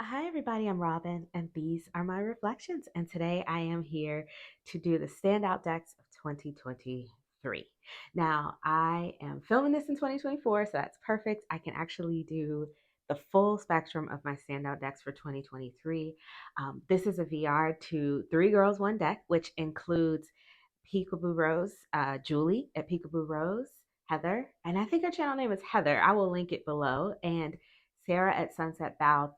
Hi, everybody. I'm Robin, and these are my reflections. And today I am here to do the standout decks of 2023. Now, I am filming this in 2024, so that's perfect. I can actually do the full spectrum of my standout decks for 2023. This is a VR to Three Girls, One Deck, which includes Peekaboo Rose, Julie at Peekaboo Rose, Heather, and I think her channel name is Heather. I will link it below, and Sarah at Sunset Bow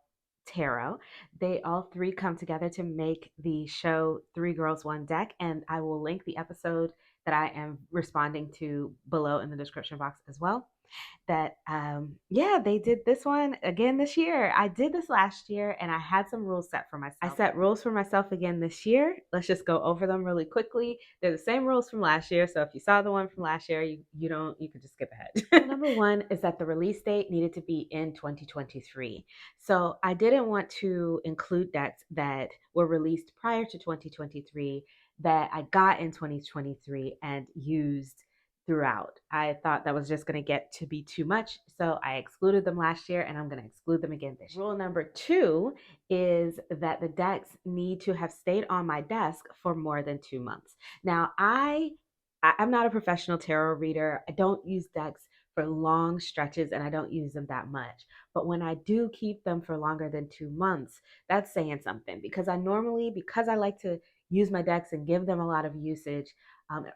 Tarot. They all three come together to make the show Three Girls, One Deck, and I will link the episode that I am responding to below in the description box as well. Yeah, they did this one again this year. I did this last year and I had some rules set for myself. I set rules for myself again this year. Let's just go over them really quickly. They're the same rules from last year, so if you saw the one from last year, you could just skip ahead. Number one is that the release date needed to be in 2023. So I didn't want to include decks that were released prior to 2023 that I got in 2023 and used throughout. I thought that was just going to get to be too much, so I excluded them last year and I'm going to exclude them again this year. Rule number two is that the decks need to have stayed on my desk for more than 2 months. Now, I'm not a professional tarot reader. I don't use decks for long stretches and I don't use them that much. But when I do keep them for longer than 2 months, that's saying something because because I like to use my decks and give them a lot of usage,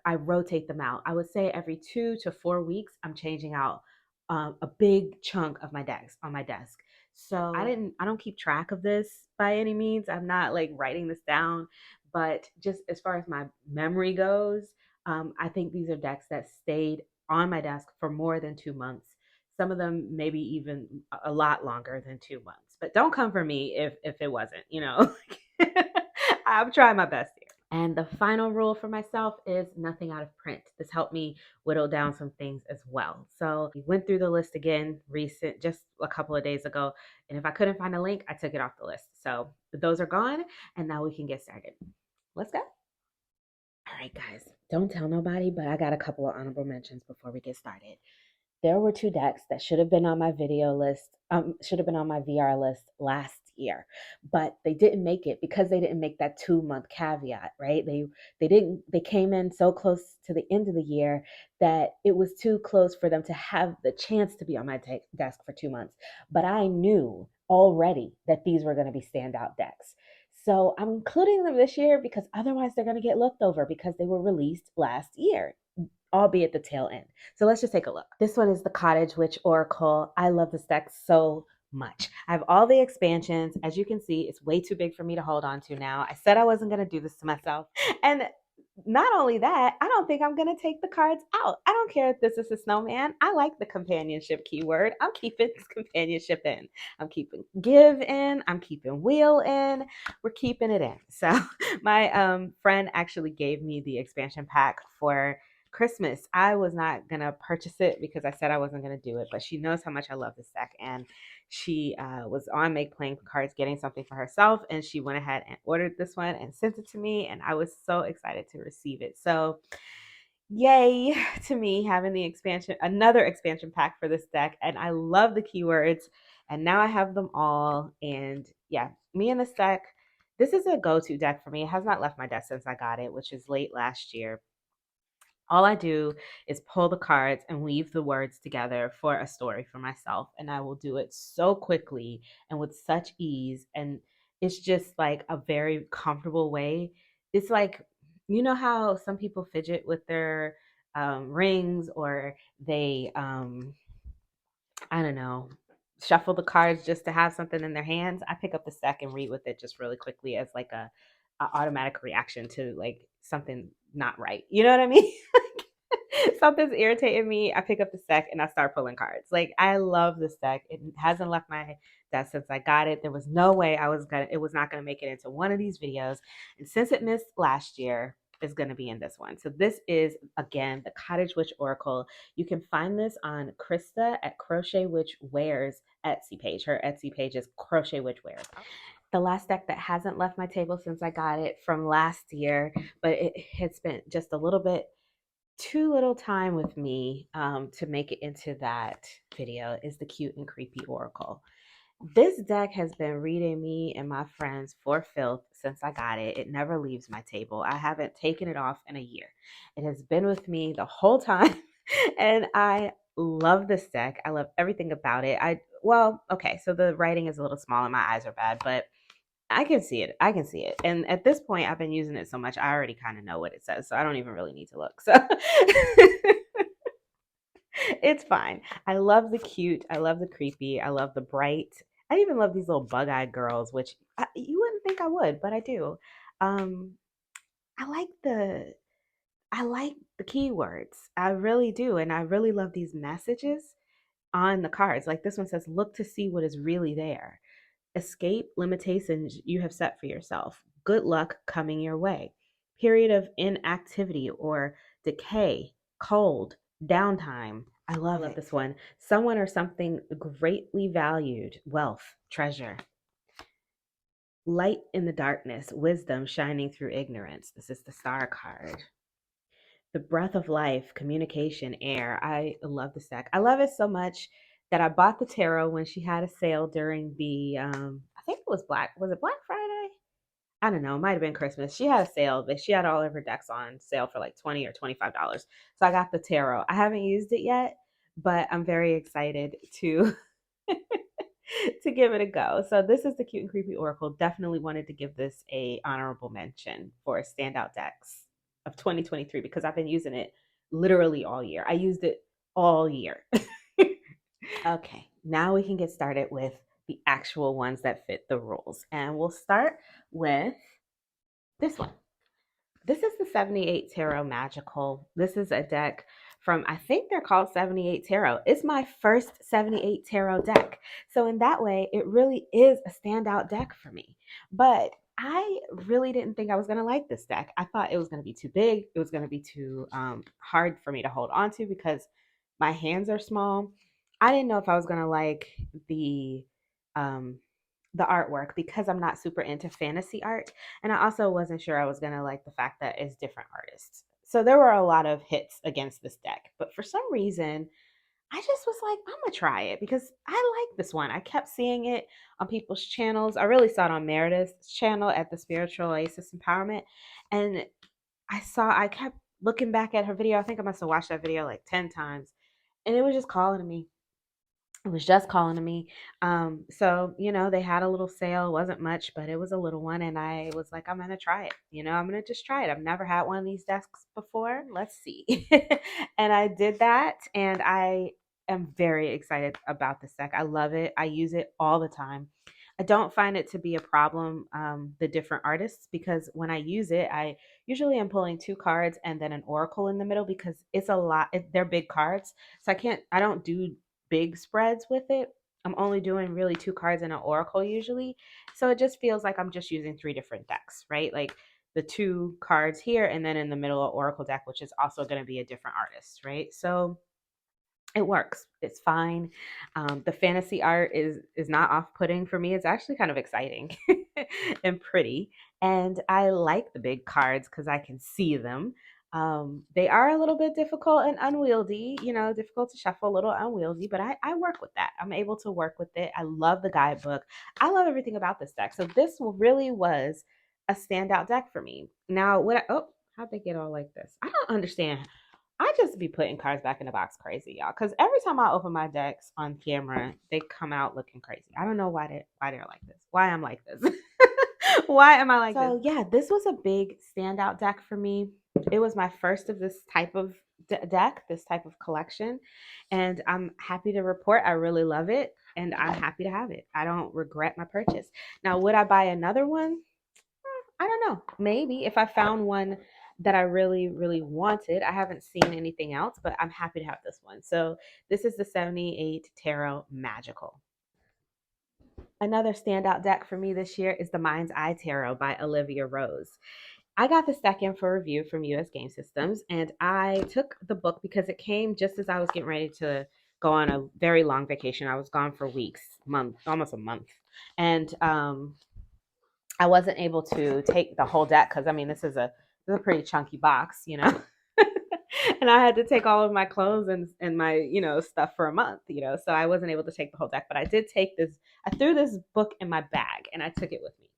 I rotate them out. I would say every 2 to 4 weeks, I'm changing out a big chunk of my decks on my desk. So I don't keep track of this by any means. I'm not like writing this down, but just as far as my memory goes, I think these are decks that stayed on my desk for more than 2 months. Some of them maybe even a lot longer than 2 months. But don't come for me if it wasn't, I'm trying my best here. And the final rule for myself is nothing out of print. This helped me whittle down some things as well. So we went through the list again just a couple of days ago. And if I couldn't find a link, I took it off the list. So those are gone. And now we can get started. Let's go. All right, guys, don't tell nobody, but I got a couple of honorable mentions before we get started. There were two decks that should have been on my video list, should have been on my VR list last year, but they didn't make it because they didn't make that 2 month caveat, right? They came in so close to the end of the year that it was too close for them to have the chance to be on my desk for 2 months. But I knew already that these were going to be standout decks. So I'm including them this year because otherwise they're going to get looked over because they were released last year, albeit the tail end. So let's just take a look. This one is the Cottage Witch Oracle. I love this deck so much. I have all the expansions. As you can see, it's way too big for me to hold on to now. I said I wasn't going to do this to myself. And not only that, I don't think I'm going to take the cards out. I don't care if this is a snowman. I like the companionship keyword. I'm keeping this companionship in. I'm keeping give in. I'm keeping wheel in. We're keeping it in. So my friend actually gave me the expansion pack for Christmas. I was not gonna purchase it because I said I wasn't gonna do it, but she knows how much I love this deck, and she was on Make Playing Cards getting something for herself, and she went ahead and ordered this one and sent it to me, and I was so excited to receive it. So yay to me having another expansion pack for this deck, and I love the keywords, and now I have them all. And yeah, me and this deck, this is a go-to deck for me. It has not left my desk since I got it, which is late last year. All I do is pull the cards and weave the words together for a story for myself. And I will do it so quickly and with such ease. And it's just like a very comfortable way. It's like, you know how some people fidget with their rings, or they, I don't know, shuffle the cards just to have something in their hands. I pick up the stack and read with it just really quickly as like a automatic reaction to like something not right. You know what I mean? Something's irritating me. I pick up the deck and I start pulling cards. Like, I love this deck. It hasn't left my desk since I got it. There was no way it was not gonna make it into one of these videos. And since it missed last year, it's gonna be in this one. So this is again the Cottage Witch Oracle. You can find this on Krista at Crochet Witch Wears Etsy page. Her Etsy page is Crochet Witch Wears. The last deck that hasn't left my table since I got it from last year, but it had spent just a little bit too little time with me to make it into that video, is the Cute and Creepy Oracle. This deck has been reading me and my friends for filth since I got it. It never leaves my table. I haven't taken it off in a year. It has been with me the whole time, and I love this deck. I love everything about it. Okay, so the writing is a little small and my eyes are bad, but I can see it. I can see it. And at this point, I've been using it so much, I already kind of know what it says. So I don't even really need to look. So it's fine. I love the cute. I love the creepy. I love the bright. I even love these little bug-eyed girls, which you wouldn't think I would, but I do. Um, I like the I like the keywords. I really do, and I really love these messages on the cards. Like this one says, "Look to see what is really there." Escape limitations you have set for yourself. Good luck coming your way. Period of inactivity or decay, cold, downtime. I love this one. Someone or something greatly valued. Wealth, treasure. Light in the darkness, wisdom shining through ignorance. This is the star card. The breath of life, communication, air. I love this deck. I love it so much that I bought the tarot when she had a sale during the I think it was Black Friday? I don't know, it might have been Christmas. She had a sale, but she had all of her decks on sale for like $20 or $25. So I got the tarot. I haven't used it yet, but I'm very excited to to give it a go. So this is the Cute and Creepy Oracle. Definitely wanted to give this a honorable mention for standout decks of 2023 because I've been using it literally all year. I used it all year. Okay, now we can get started with the actual ones that fit the rules. And we'll start with this one. This is the 78 Tarot Magical. This is a deck from, I think they're called 78 Tarot. It's my first 78 Tarot deck. So, in that way, it really is a standout deck for me. But I really didn't think I was going to like this deck. I thought it was going to be too big, it was going to be too hard for me to hold on to because my hands are small. I didn't know if I was going to like the. Um, the artwork because I'm not super into fantasy art. And I also wasn't sure I was going to like the fact that it's different artists. So there were a lot of hits against this deck. But for some reason, I just was like, I'm going to try it because I like this one. I kept seeing it on people's channels. I really saw it on Meredith's channel at the Spiritual Oasis Empowerment. And I kept looking back at her video. I think I must have watched that video like 10 times. And it was just calling to me. It was just calling to me. So, they had a little sale. It wasn't much, but it was a little one. And I was like, I'm going to try it. I'm going to just try it. I've never had one of these desks before. Let's see. And I did that. And I am very excited about this deck. I love it. I use it all the time. I don't find it to be a problem, the different artists, because when I use it, I usually am pulling two cards and then an oracle in the middle because it's a lot. They're big cards. So I don't do big spreads with it. I'm only doing really two cards and an oracle usually. So it just feels like I'm just using three different decks, right? Like the two cards here and then in the middle of oracle deck, which is also going to be a different artist, right? So it works. It's fine. The fantasy art is not off-putting for me. It's actually kind of exciting and pretty. And I like the big cards because I can see them. They are a little bit difficult and unwieldy, difficult to shuffle, a little unwieldy, but I work with that. I'm able to work with it. I love the guidebook. I love everything about this deck. So this really was a standout deck for me. Now, how'd they get all like this? I don't understand. I just be putting cards back in the box crazy, y'all. Because every time I open my decks on camera, they come out looking crazy. I don't know why they're like this. Why I'm like this. Why am I like this? So yeah, this was a big standout deck for me. It was my first of this type of deck, this type of collection, and I'm happy to report I really love it, and I'm happy to have it. I don't regret my purchase. Now, would I buy another one? I don't know. Maybe if I found one that I really, really wanted. I haven't seen anything else, but I'm happy to have this one. So this is the 78 Tarot Magical. Another standout deck for me this year is the Mind's Eye Tarot by Olivia Rose. I got this deck in for review from US Game Systems, and I took the book because it came just as I was getting ready to go on a very long vacation. I was gone for weeks, almost a month. And I wasn't able to take the whole deck because this is a pretty chunky box, And I had to take all of my clothes and my, stuff for a month, so I wasn't able to take the whole deck, but I did take this. I threw this book in my bag and I took it with me.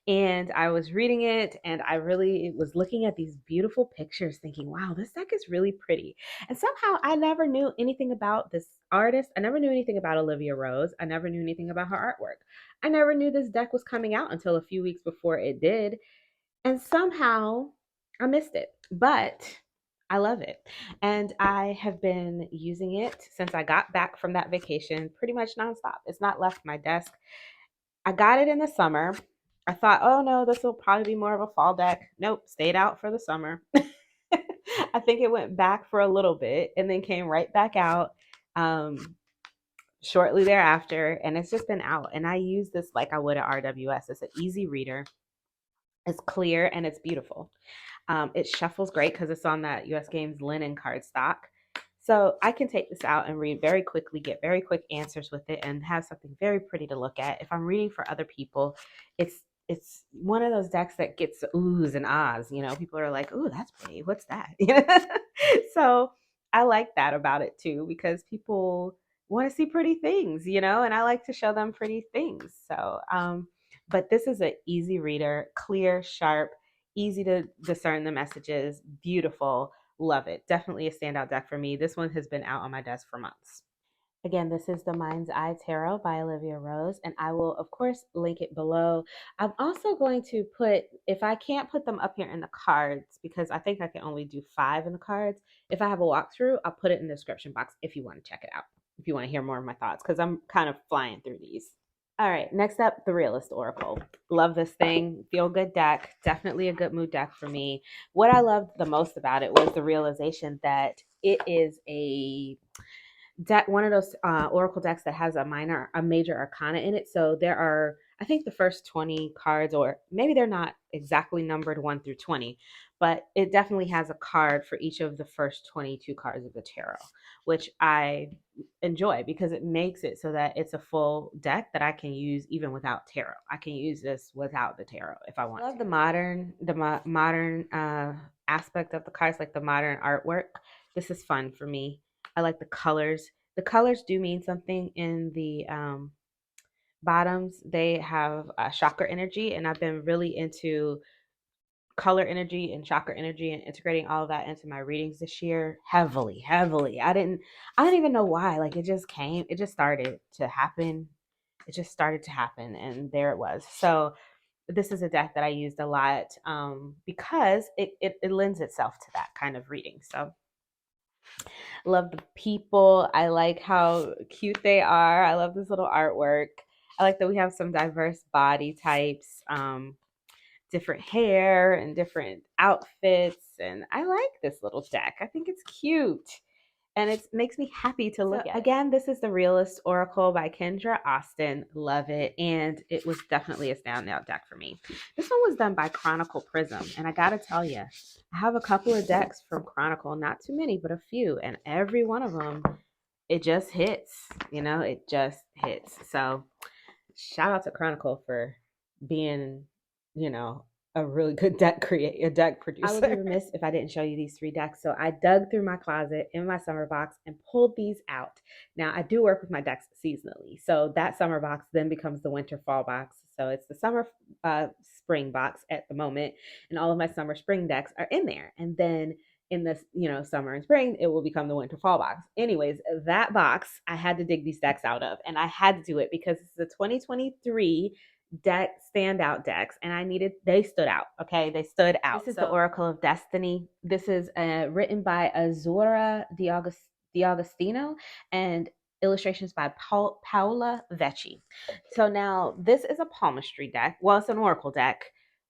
And I was reading it and I really was looking at these beautiful pictures thinking, wow, this deck is really pretty. And somehow I never knew anything about this artist. I never knew anything about Olivia Rose. I never knew anything about her artwork. I never knew this deck was coming out until a few weeks before it did. And somehow I missed it. But I love it. And I have been using it since I got back from that vacation pretty much nonstop. It's not left my desk. I got it in the summer. I thought, oh no, this will probably be more of a fall deck. Nope, stayed out for the summer. I think it went back for a little bit and then came right back out shortly thereafter. And it's just been out. And I use this like I would at RWS. It's an easy reader, it's clear, and it's beautiful. It shuffles great because it's on that US Games linen cardstock. So I can take this out and read very quickly, get very quick answers with it, and have something very pretty to look at. If I'm reading for other people, it's one of those decks that gets oohs and ahs. People are like, "Ooh, that's pretty. What's that?" So I like that about it too because people want to see pretty things, and I like to show them pretty things. So, but this is an easy reader, clear, sharp, easy to discern the messages, beautiful. Love it. Definitely a standout deck for me. This one has been out on my desk for months. Again, this is the Mind's Eye Tarot by Olivia Rose, and I will, of course, link it below. I'm also going to put, if I can't put them up here in the cards, because I think I can only do 5 in the cards, if I have a walkthrough, I'll put it in the description box if you want to check it out, if you want to hear more of my thoughts, because I'm kind of flying through these. All right, next up, the Realist Oracle. Love this thing. Feel good deck. Definitely a good mood deck for me. What I loved the most about it was the realization that it is a deck, one of those Oracle decks that has a major arcana in it. So there are, I think, the first 20 cards, or maybe they're not exactly numbered 1 through 20, but it definitely has a card for each of the first 22 cards of the tarot, which I enjoy because it makes it so that it's a full deck that I can use even without tarot. I can use this without the tarot if I want. I love the modern aspect of the cards, like the modern artwork. This is fun for me. I like the colors. The colors do mean something in the bottoms. They have chakra energy, and I've been really into color energy and chakra energy and integrating all of that into my readings this year heavily, heavily. I didn't even know why. Like it just started to happen. It just started to happen, and there it was. So this is a deck that I used a lot because it lends itself to that kind of reading. So love the people. I like how cute they are. I love this little artwork. I like that we have some diverse body types, different hair and different outfits. And I like this little deck. I think it's cute. And it makes me happy to look at. Again, this is the Realist Oracle by Kendra Austin. Love it. And it was definitely a standout deck for me. This one was done by Chronicle Prism. And I got to tell you, I have a couple of decks from Chronicle, not too many, but a few. And every one of them, it just hits. It just hits. So shout out to Chronicle for being, you know, a really good a deck producer. I would be remiss if I didn't show you these 3 decks. So I dug through my closet in my summer box and pulled these out. Now I do work with my decks seasonally. So that summer box then becomes the winter fall box. So it's the summer spring box at the moment. And all of my summer spring decks are in there. And then in this, summer and spring, it will become the winter fall box. Anyways, that box I had to dig these decks out of, and I had to do it because it's the 2023 deck standout decks, and they stood out. Okay, they stood out. This is the Oracle of Destiny. This is written by Azura D'Agostino and illustrations by Paola Vecchi. So now this is a palmistry deck. Well, it's an oracle deck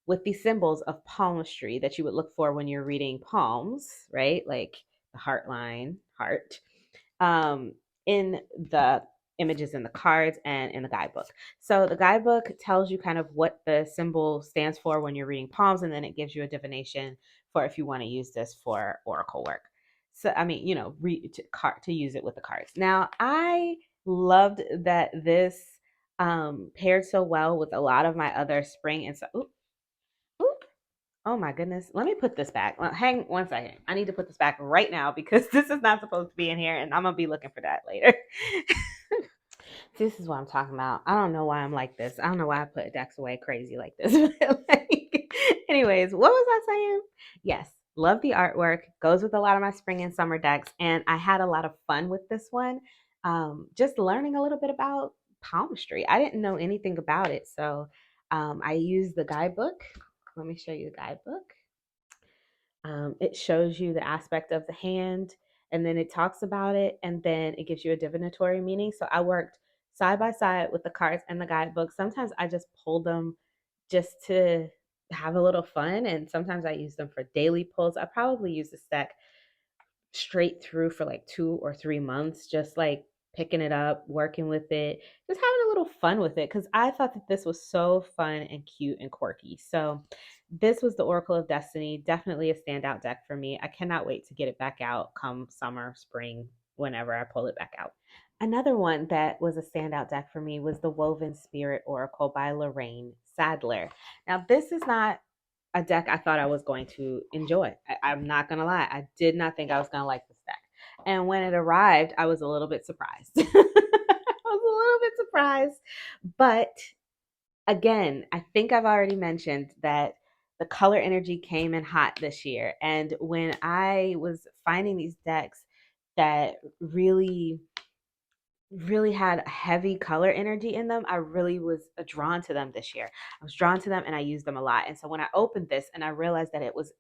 with the symbols of palmistry that you would look for when you're reading palms, right? Like the heart line, heart, in the images in the cards and in the guidebook. So the guidebook tells you kind of what the symbol stands for when you're reading palms, and then it gives you a divination for if you want to use this for oracle work. So, I mean, to use it with the cards. Now, I loved that this paired so well with a lot of my other spring and so. Oh my goodness. Let me put this back. Hang one second. I need to put this back right now because this is not supposed to be in here and I'm going to be looking for that later. This is what I'm talking about. I don't know why I'm like this. I don't know why I put decks away crazy like this. Anyways, what was I saying? Yes, love the artwork. Goes with a lot of my spring and summer decks. And I had a lot of fun with this one. Just learning a little bit about palmistry. I didn't know anything about it. So I used the guidebook. Let me show you the guidebook. It shows you the aspect of the hand and then it talks about it and then it gives you a divinatory meaning. So I worked side by side with the cards and the guidebook. Sometimes I just pull them just to have a little fun, and sometimes I use them for daily pulls. I probably use this deck straight through for like 2 or 3 months, just like picking it up, working with it, just having a little fun with it because I thought that this was so fun and cute and quirky. So this was the Oracle of Destiny, definitely a standout deck for me. I cannot wait to get it back out come summer, spring, whenever I pull it back out. Another one that was a standout deck for me was the Woven Spirit Oracle by Lorraine Sadler. Now, this is not a deck I thought I was going to enjoy. I'm not going to lie. I did not think I was going to like this deck. And when it arrived, I was a little bit surprised. I was a little bit surprised. But again, I think I've already mentioned that the color energy came in hot this year. And when I was finding these decks that really had a heavy color energy in them, I really was drawn to them this year. I was drawn to them and I used them a lot. And so when I opened this and I realized that it was,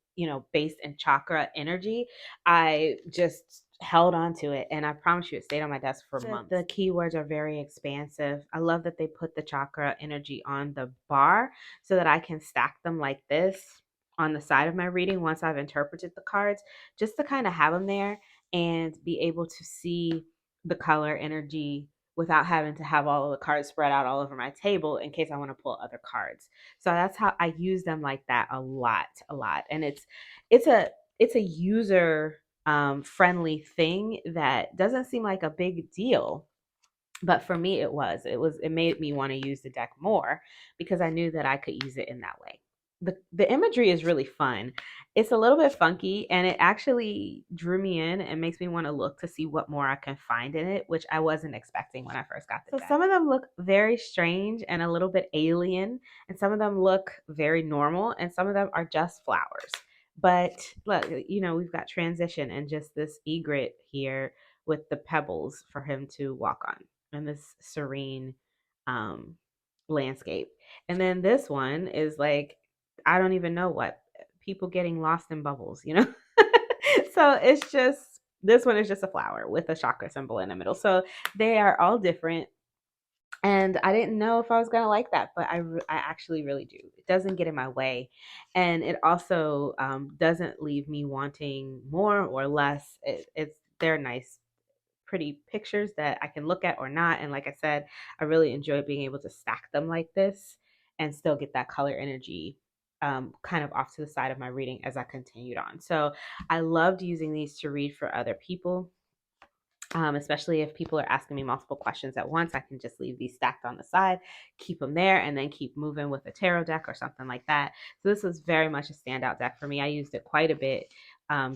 based in chakra energy, I just held on to it. And I promise you, it stayed on my desk for months. The keywords are very expansive. I love that they put the chakra energy on the bar so that I can stack them like this on the side of my reading once I've interpreted the cards, just to kind of have them there and be able to see the color energy without having to have all of the cards spread out all over my table in case I want to pull other cards. So that's how I use them like that a lot. And it's a user friendly thing that doesn't seem like a big deal, but for me it made me want to use the deck more because I knew that I could use it in that way. The imagery is really fun. It's a little bit funky and it actually drew me in and makes me want to look to see what more I can find in it, which I wasn't expecting when I first got the deck. Some of them look very strange and a little bit alien, and some of them look very normal, and some of them are just flowers. But look, we've got transition and just this egret here with the pebbles for him to walk on and this serene um landscape. And then this one is like, I don't even know what, people getting lost in bubbles. So it's just, this one is just a flower with a chakra symbol in the middle. So they are all different. And I didn't know if I was going to like that, but I actually really do. It doesn't get in my way. And it also doesn't leave me wanting more or less. They're nice, pretty pictures that I can look at or not. And like I said, I really enjoy being able to stack them like this and still get that color energy kind of off to the side of my reading as I continued on. So I loved using these to read for other people. Especially if people are asking me multiple questions at once, I can just leave these stacked on the side, keep them there, and then keep moving with a tarot deck or something like that. So this was very much a standout deck for me. I used it quite a bit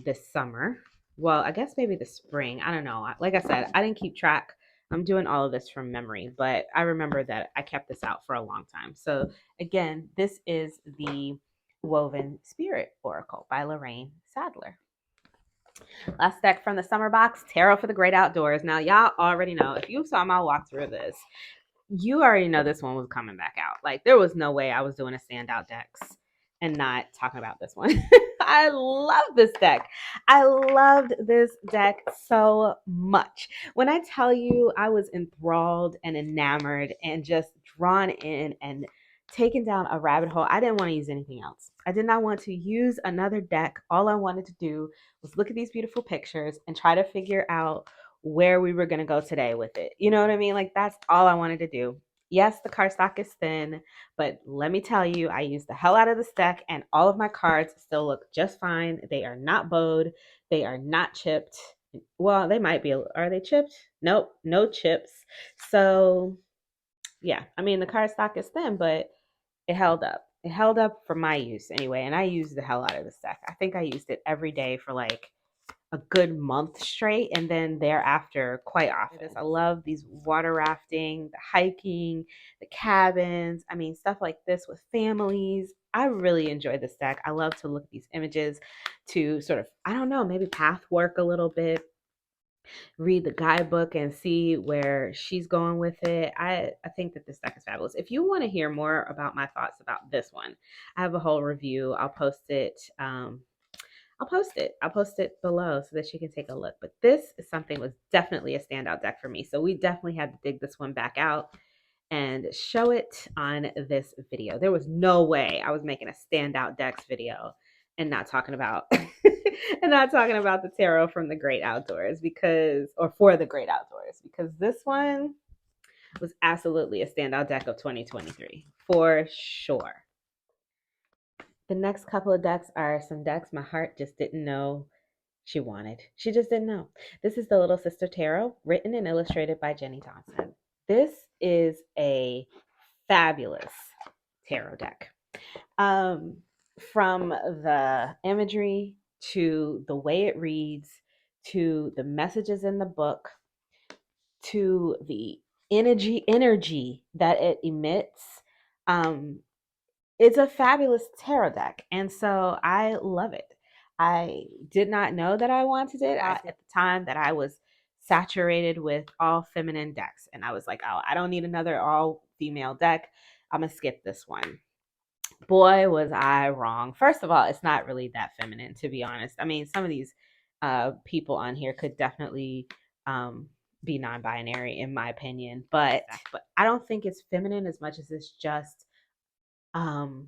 this summer. Well, I guess maybe the spring. I don't know. Like I said, I didn't keep track. I'm doing all of this from memory, but I remember that I kept this out for a long time. So again, this is the Woven Spirit Oracle by Lorraine Sadler. Last deck from the summer box, Tarot for the Great Outdoors. Now, y'all already know, if you saw my walkthrough of this, you already know this one was coming back out. Like, there was no way I was doing a standout decks and not talking about this one. I love this deck. I loved this deck so much. When I tell you I was enthralled and enamored and just drawn in and taken down a rabbit hole, I didn't want to use anything else. I did not want to use another deck. All I wanted to do was look at these beautiful pictures and try to figure out where we were going to go today with it. You know what I mean? Like, that's all I wanted to do. Yes, the cardstock is thin, but let me tell you, I used the hell out of this deck and all of my cards still look just fine. They are not bowed. They are not chipped. Well, they might be. Are they chipped? Nope, no chips. So yeah, I mean, the cardstock is thin, but it held up. it held up for my use anyway, and I used the hell out of this deck. I think I used it every day for like a good month straight, and then thereafter quite often. I love these water rafting, the hiking, the cabins. I mean, stuff like this with families. I really enjoy this deck. I love to look at these images to sort of, I don't know, maybe path work a little bit, read the guidebook and see where she's going with it. I think that this deck is fabulous. If you want to hear more about my thoughts about this one, I have a whole review. I'll post it. I'll post it below so that you can take a look. But this is something that was definitely a standout deck for me. So we definitely had to dig this one back out and show it on this video. There was no way I was making a standout decks video and not talking about and not talking about the tarot from the great outdoors because or for the great outdoors because this one was absolutely a standout deck of 2023 for sure. The next couple of decks are some decks my heart just didn't know she wanted. She just didn't know. This is the Little Sister Tarot, written and illustrated by Jenny Thompson. This is a fabulous tarot deck. From the imagery to the way it reads to the messages in the book to the energy that it emits. It's a fabulous tarot deck, and so I love it. I did not know that I wanted it at the time that I was saturated with all feminine decks, and I was like, oh, I don't need another all female deck. I'm gonna skip this one. Boy, was I wrong. First of all, it's not really that feminine, to be honest. I mean, some of these people on here could definitely be non-binary, in my opinion, but I don't think it's feminine as much as it's just um,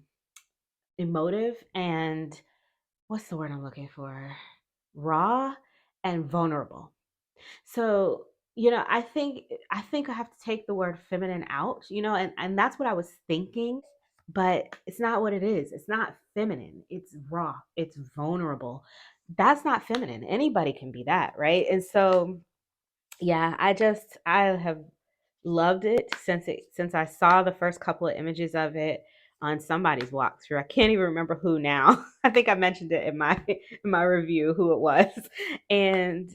emotive and what's the word I'm looking for? Raw and vulnerable. So, I think I have to take the word feminine out, and that's what I was thinking, but it's not what it is. It's not feminine. It's raw. It's vulnerable. That's not feminine. Anybody can be that, right? And so, yeah, I have loved it since I saw the first couple of images of it on somebody's walkthrough. I can't even remember who now. I think I mentioned it in my review who it was. And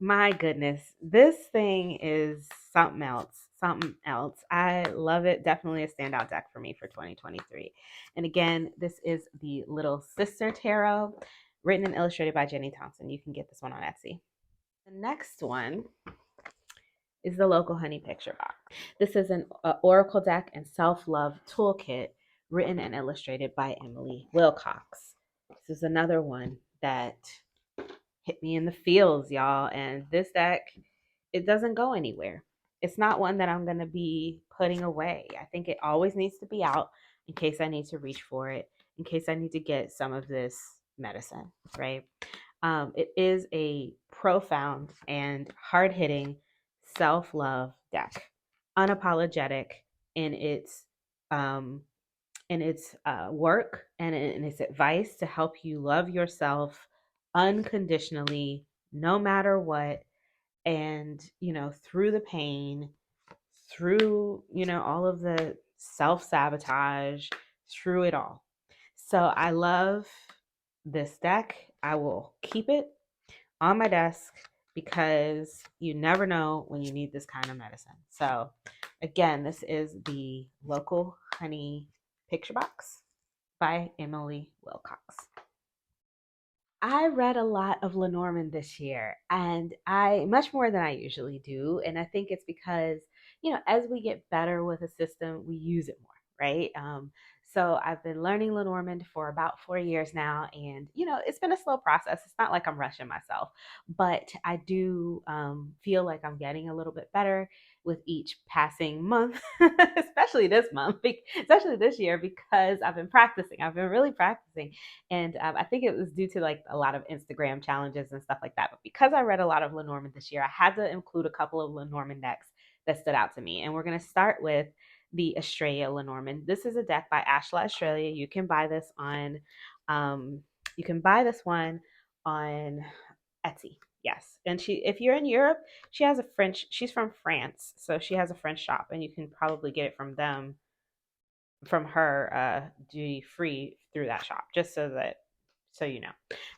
my goodness, this thing is something else. Something else. I love it. Definitely a standout deck for me for 2023. And again, this is the Little Sister Tarot, written and illustrated by Jenny Thompson. You can get this one on Etsy. The next one is the Local Honey Picture Box. This is an Oracle deck and self-love toolkit written and illustrated by Emily Wilcox. This is another one that hit me in the feels, y'all. And this deck, it doesn't go anywhere. It's not one that I'm going to be putting away. I think it always needs to be out in case I need to reach for it, in case I need to get some of this medicine, right? It is a profound and hard hitting self love deck, unapologetic in its work and in its advice to help you love yourself unconditionally, no matter what, and through the pain, through all of the self sabotage, through it all. So I love this deck. I will keep it on my desk because you never know when you need this kind of medicine. So again, this is the Local Honey Picture Box by Emily Wilcox. I read a lot of Lenormand this year, and I much more than I usually do. And I think it's because, as we get better with a system, we use it more, right? So I've been learning Lenormand for about 4 years now, and it's been a slow process. It's not like I'm rushing myself, but I do feel like I'm getting a little bit better with each passing month, especially this month, especially this year, because I've been practicing. I've been really practicing. And I think it was due to like a lot of Instagram challenges and stuff like that. But because I read a lot of Lenormand this year, I had to include a couple of Lenormand decks that stood out to me. And we're going to start with the Australia Lenormand. This is a deck by Ashla Australia. You can buy this on, on Etsy. Yes. And if you're in Europe, she's from France. So she has a French shop and you can probably get it from them from her duty free through that shop, just so you know.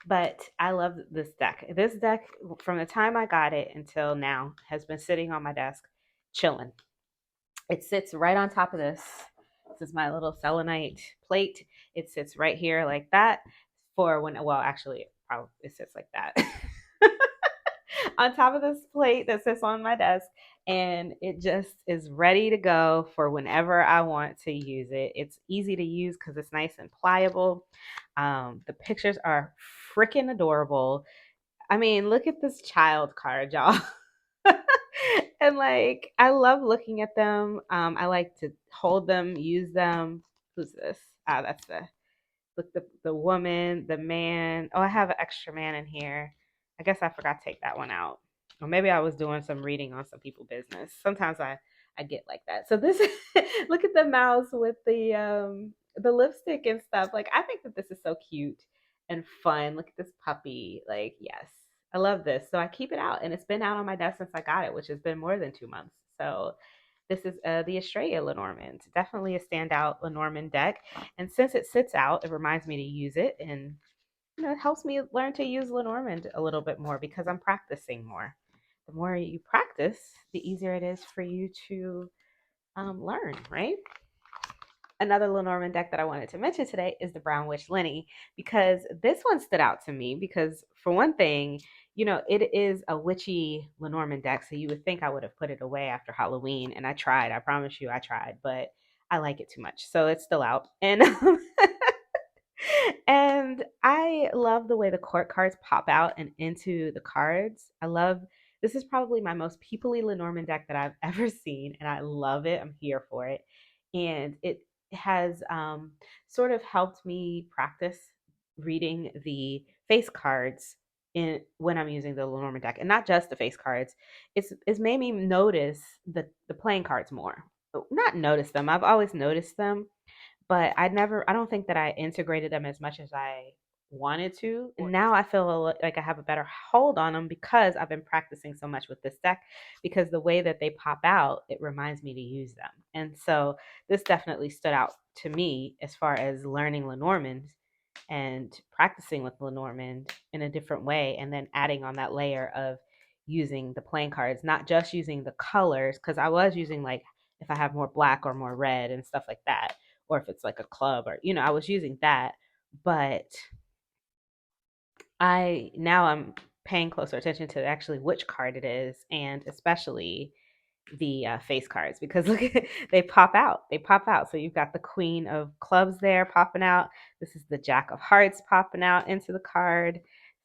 But I love this deck. This deck, from the time I got it until now, has been sitting on my desk, chilling. It sits right on top of this. This is my little selenite plate. It sits right here like that for when, well, actually, probably it sits like that on top of this plate that sits on my desk. And it just is ready to go for whenever I want to use it. It's easy to use because it's nice and pliable. The pictures are freaking adorable. I mean, look at this child card, y'all. And like, I love looking at them. I like to hold them, use them. Who's this? Ah, that's the woman, the man. Oh, I have an extra man in here. I guess I forgot to take that one out. Or maybe I was doing some reading on some people's business. Sometimes I get like that. So this look at the mouse with the lipstick and stuff. Like, I think that this is so cute and fun. Look at this puppy. Like, yes. I love this. So I keep it out, and it's been out on my desk since I got it, which has been more than 2 months. So this is the Australia Lenormand. Definitely a standout Lenormand deck. And since it sits out, it reminds me to use it. And it helps me learn to use Lenormand a little bit more because I'm practicing more. The more you practice, the easier it is for you to learn, right? Another Lenormand deck that I wanted to mention today is the Brown Witch Lenny, because this one stood out to me because, for one thing, it is a witchy Lenormand deck, so you would think I would have put it away after Halloween, and I tried. I promise you I tried, but I like it too much, so it's still out. And and I love the way the court cards pop out and into the cards. I love this is probably my most peoply Lenormand deck that I've ever seen, and I love it. I'm here for it. And it has sort of helped me practice reading the face cards in when I'm using the Lenormand deck, and not just the face cards. It's made me notice the playing cards more. Not notice them. I've always noticed them, but I don't think that I integrated them as much as I wanted to. And now I feel like I have a better hold on them because I've been practicing so much with this deck, because the way that they pop out, it reminds me to use them. And so this definitely stood out to me as far as learning Lenormand and practicing with Lenormand in a different way, and then adding on that layer of using the playing cards, not just using the colors, because I was using, like, if I have more black or more red and stuff like that, or if it's like a club, or I was using that. But I'm paying closer attention to actually which card it is, and especially the face cards, because look at they pop out. So you've got the Queen of Clubs there popping out. This is the Jack of Hearts popping out into the card.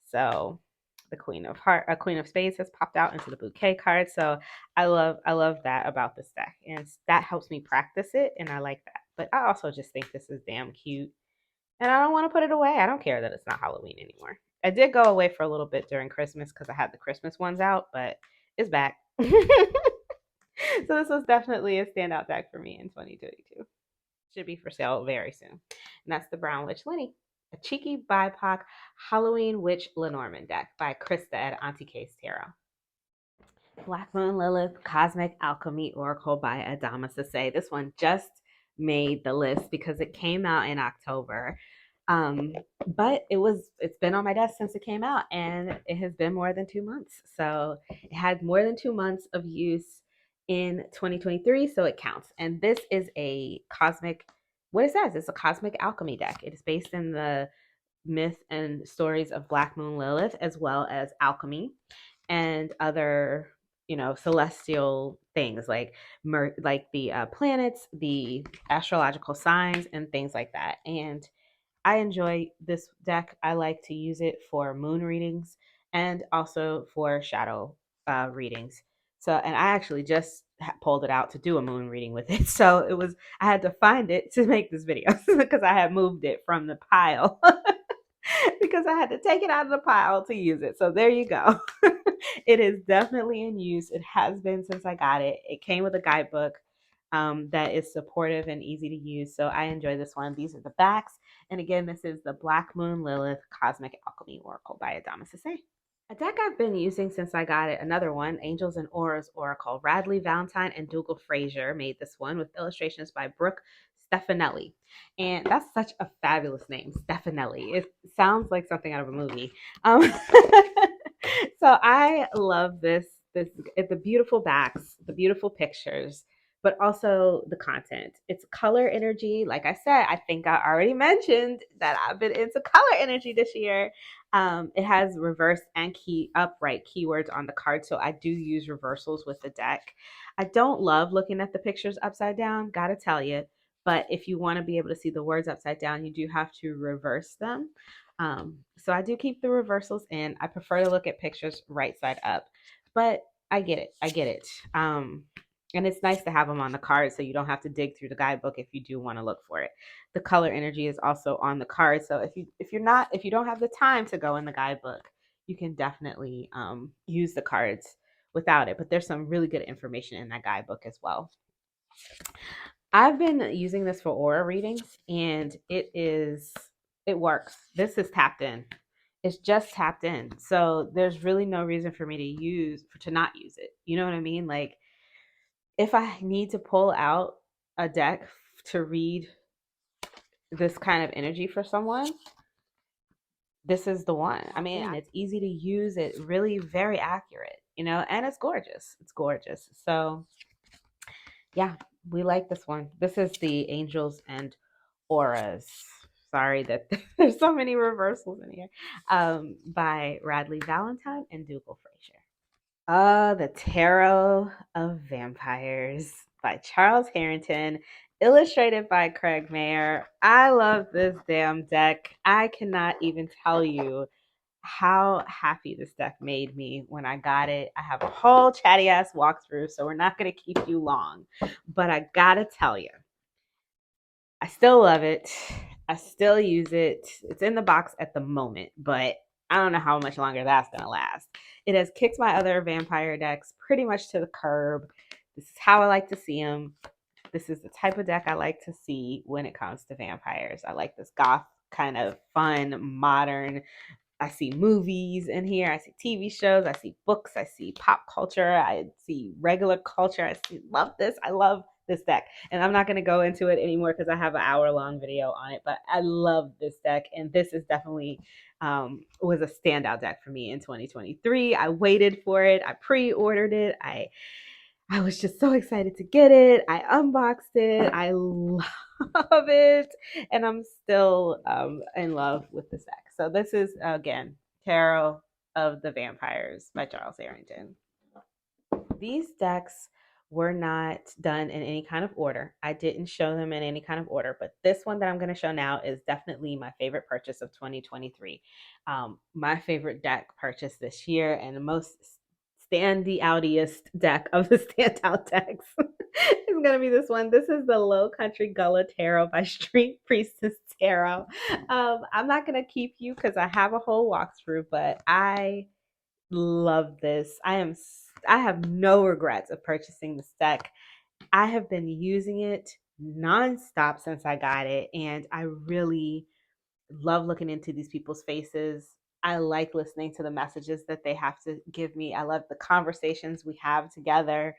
So the Queen of Spades has popped out into the bouquet card. So I love that about this deck, and that helps me practice it, and I like that. But I also just think this is damn cute, and I don't want to put it away. I don't care that it's not Halloween anymore. I did go away for a little bit during Christmas because I had the Christmas ones out, but it's back. So this was definitely a standout deck for me in 2022. Should be for sale very soon. And that's the Brown Witch Lenny, a cheeky BIPOC Halloween Witch Lenormand deck by Krista at Auntie K's Tarot. Black Moon Lilith Cosmic Alchemy Oracle by Adama Sase. This one just made the list because it came out in October. But it's been on my desk since it came out, and it has been more than 2 months. So it had more than 2 months of use in 2023, so it counts. And this is a cosmic, what it says, it's a cosmic alchemy deck. It is based in the myth and stories of Black Moon Lilith, as well as alchemy and other celestial things like the planets, the astrological signs, and things like that. And I enjoy this deck. I like to use it for moon readings and also for shadow readings. So, and I actually just pulled it out to do a moon reading with it. So I had to find it to make this video because I had moved it from the pile because I had to take it out of the pile to use it. So there you go. It is definitely in use. It has been since I got it. It came with a guidebook that is supportive and easy to use. So I enjoy this one. These are the backs. And again, this is the Black Moon Lilith Cosmic Alchemy Oracle by Adama Sase. A deck I've been using since I got it, another one, Angels and Auras Oracle. Radley Valentine and Dougal Frazier made this one with illustrations by Brooke Stefanelli. And that's such a fabulous name, Stefanelli. It sounds like something out of a movie. Um, so I love this. The beautiful backs, the beautiful pictures, but also the content. It's color energy. Like I said, I think I already mentioned that I've been into color energy this year. It has reverse and upright keywords on the card, so I do use reversals with the deck. I don't love looking at the pictures upside down, gotta tell you. But if you want to be able to see the words upside down, you do have to reverse them. So I do keep the reversals in. I prefer to look at pictures right side up, but I get it. I get it. And it's nice to have them on the card so you don't have to dig through the guidebook if you do want to look for it. The color energy is also on the card, so if you don't have the time to go in the guidebook, you can definitely use the cards without it. But there's some really good information in that guidebook as well. I've been using this for aura readings, and it works. This is tapped in. It's just tapped in. So there's really no reason for me to not use it. You know what I mean? Like, if I need to pull out a deck to read this kind of energy for someone, this is the one. I mean, it's easy to use, it really very accurate, and it's gorgeous. It's gorgeous. So yeah, we like this one. This is the Angels and Auras. Sorry that there's so many reversals in here. By Radley Valentine and Dougal Fraser. The Tarot of Vampires by Charles Harrington, illustrated by Craig Mayer. I love this damn deck. I cannot even tell you how happy this deck made me when I got it. I have a whole chatty ass walkthrough, so we're not going to keep you long. But I gotta tell you, I still love it. I still use it. It's in the box at the moment, but I don't know how much longer that's going to last. It has kicked my other vampire decks pretty much to the curb. This is how I like to see them. This is the type of deck I like to see when it comes to vampires. I like this goth kind of fun, modern. I see movies in here. I see TV shows. I see books. I see pop culture. I see regular culture. Love this. I love this deck. And I'm not going to go into it anymore because I have an hour-long video on it. But I love this deck. And this is definitely was a standout deck for me in 2023. I waited for it. I pre-ordered it. I was just so excited to get it. I unboxed it. I love it. And I'm still in love with this deck. So this is, again, Tarot of the Vampires by Charles Harrington. These decks were not done in any kind of order. I didn't show them in any kind of order, but this one that I'm going to show now is definitely my favorite purchase of 2023. My favorite deck purchase this year, and the most standy outiest deck of the standout decks is going to be this one. This is the Low Country Gullah Tarot by Street Priestess Tarot. I'm not going to keep you because I have a whole walkthrough, but I love this. I have no regrets of purchasing this deck. I have been using it nonstop since I got it, and I really love looking into these people's faces. I like listening to the messages that they have to give me. I love the conversations we have together.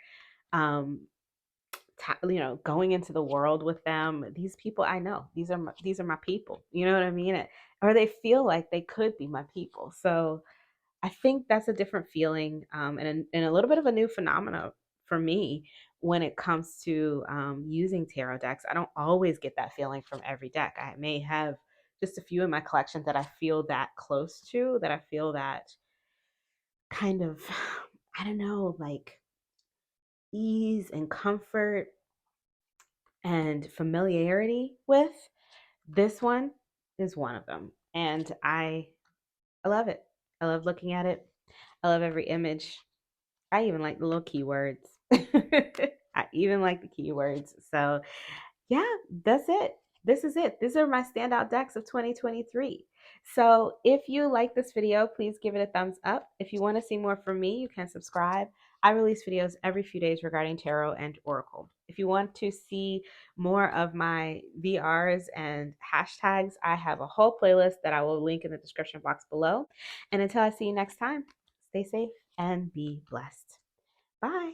Going into the world with them. These people I know. These are my people. You know what I mean? Or they feel like they could be my people. So I think that's a different feeling, and a little bit of a new phenomena for me when it comes to using tarot decks. I don't always get that feeling from every deck. I may have just a few in my collection that I feel that close to, that I feel that kind of, I don't know, like ease and comfort and familiarity with. This one is one of them. And I love it. I love looking at it. I love every image. I even like the little keywords. I even like the keywords. So, yeah, that's it. This is it. These are my standout decks of 2023. So, if you like this video, please give it a thumbs up. If you want to see more from me, you can subscribe. I release videos every few days regarding tarot and oracle. If you want to see more of my VRs and hashtags, I have a whole playlist that I will link in the description box below. And until I see you next time, stay safe and be blessed. Bye.